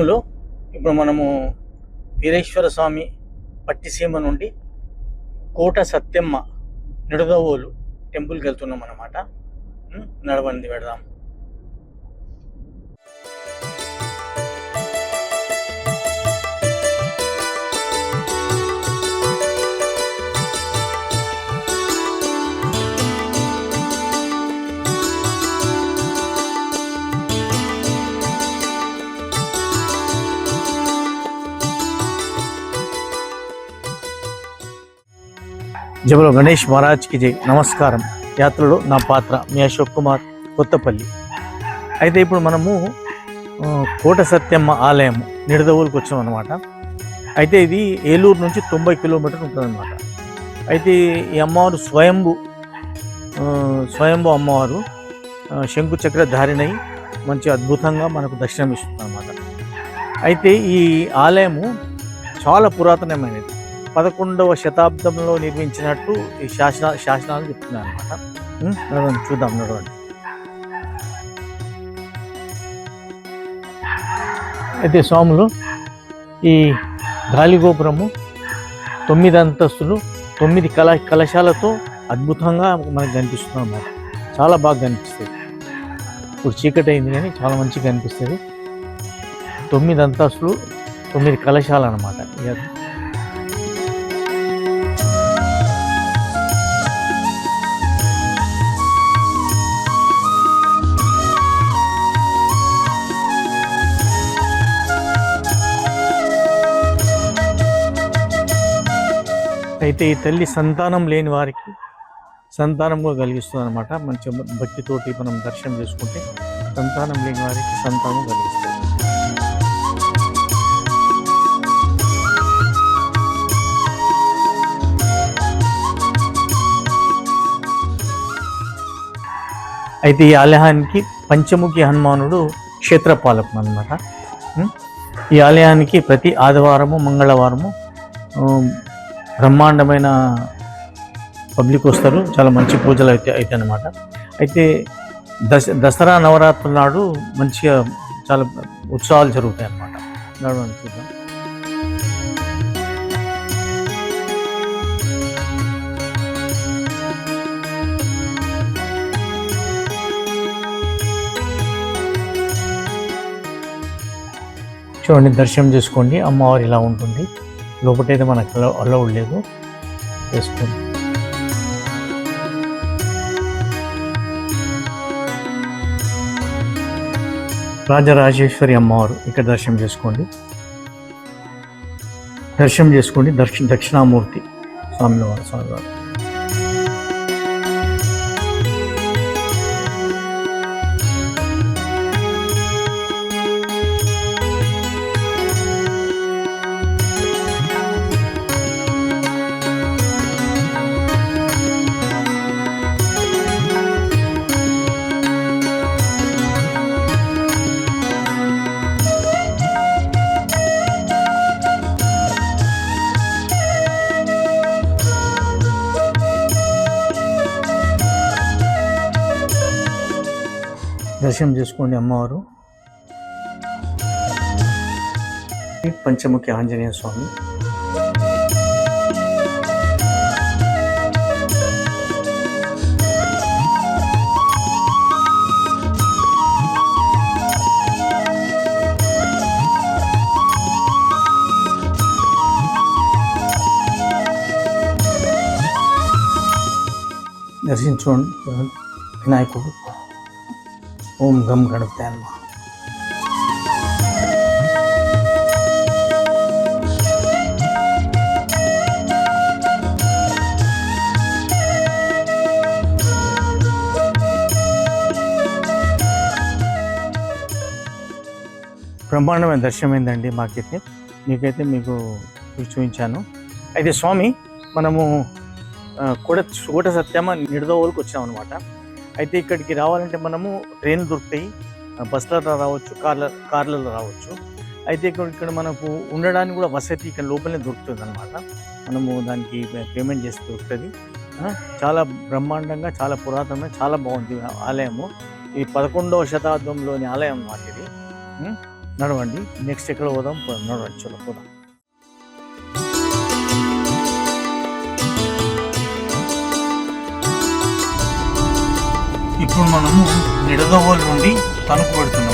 స్వాములు ఇప్పుడు మనము వీరేశ్వర స్వామి పట్టిసీమ నుండి కోట సత్యమ్మ నిడదవోలు టెంపుల్కి వెళ్తున్నాం అన్నమాట. నడవండి వెడదాం. జబలో గణేష్ మహారాజ్కి జై. నమస్కారం. యాత్రలో నా పాత్ర మీ అశోక్ కుమార్, కొత్తపల్లి. అయితే ఇప్పుడు మనము కోట సత్యమ్మ ఆలయం నిడదవోలుకి వచ్చాం అన్నమాట. అయితే ఇది ఏలూరు నుంచి 90 కిలోమీటర్లు ఉంటుందన్నమాట. అయితే ఈ అమ్మవారు స్వయంభు అమ్మవారు శంకు చక్రధారిణై మంచి అద్భుతంగా మనకు దర్శనమిస్తుంది అన్నమాట. అయితే ఈ ఆలయము చాలా పురాతనమైనది. 11వ శతాబ్దంలో నిర్మించినట్టు ఈ శాసనాలు చెప్తున్నాయి అన్నమాట. నడవండి, చూద్దాం. నడవండి. అయితే స్వాములు ఈ గాలిగోపురము 9 అంతస్తులు 9 కలశాలతో అద్భుతంగా మనకు కనిపిస్తుంది అన్నమాట. చాలా బాగా కనిపిస్తుంది. ఇప్పుడు చీకటి అయింది కానీ చాలా మంచిగా కనిపిస్తుంది. 9 అంతస్తులు 9 కలశాలు అన్నమాట. అయితే ఈ తల్లి సంతానం లేని వారికి సంతానంగా కలిగిస్తుంది అనమాట. మంచి భక్తితోటి మనం దర్శనం చేసుకుంటే సంతానం లేని వారికి సంతానం కలిగిస్తుంది. అయితే ఈ ఆలయానికి పంచముఖి హనుమానుడు క్షేత్రపాలకుడు అనమాట. ఈ ఆలయానికి ప్రతి ఆదివారము మంగళవారము బ్రహ్మాండమైన పబ్లిక్ వస్తారు. చాలా మంచి పూజలు అయితే అన్నమాట. అయితే దసరా నవరాత్రుల నాడు మంచిగా చాలా ఉత్సవాలు జరుగుతాయి అన్నమాట. నడవండి, చూద్దాం. చూడండి, దర్శనం చేసుకోండి. అమ్మవారు ఇలా ఉంటుంది. లోపటైతే మనకు అలౌడ్ లేదు. వేసుకోండి. రాజరాజేశ్వరి అమ్మవారు ఇక్కడ దర్శనం చేసుకోండి. దక్షిణామూర్తి స్వామివారు. దర్శనం చేసుకోండి అమ్మవారు. పంచముఖి ఆంజనేయ స్వామి. దర్శించుకోండి. వినాయకుడు. ఓం గం గణపతే నమః. బ్రహ్మాండమైన దర్శనం ఏందండి మాకైతే. మీకు చూపించాను. అయితే స్వామి మనము కోట సత్యమ్మ నిడదవోలుకి వచ్చాం అనమాట. అయితే ఇక్కడికి రావాలంటే మనము ట్రైన్లు దొరుకుతాయి, బస్సులలో రావచ్చు, కార్లలో రావచ్చు. అయితే ఇక్కడ మనకు ఉండడానికి కూడా వసతి ఇక్కడ లోపలనే దొరుకుతుంది అనమాట. మనము దానికి పేమెంట్ చేసి దొరుకుతుంది. చాలా బ్రహ్మాండంగా, చాలా పురాతనమైన, చాలా బాగుంది ఆలయము. ఈ 11వ శతాబ్దంలోని ఆలయం అన్నమాట ఇది. నడవండి. నెక్స్ట్ ఎక్కడ పోదాం? నడవండి, చలో పోదాం. ఇప్పుడు మనము నిడదవోలు నుండి తణుకు పెడుతున్నాం.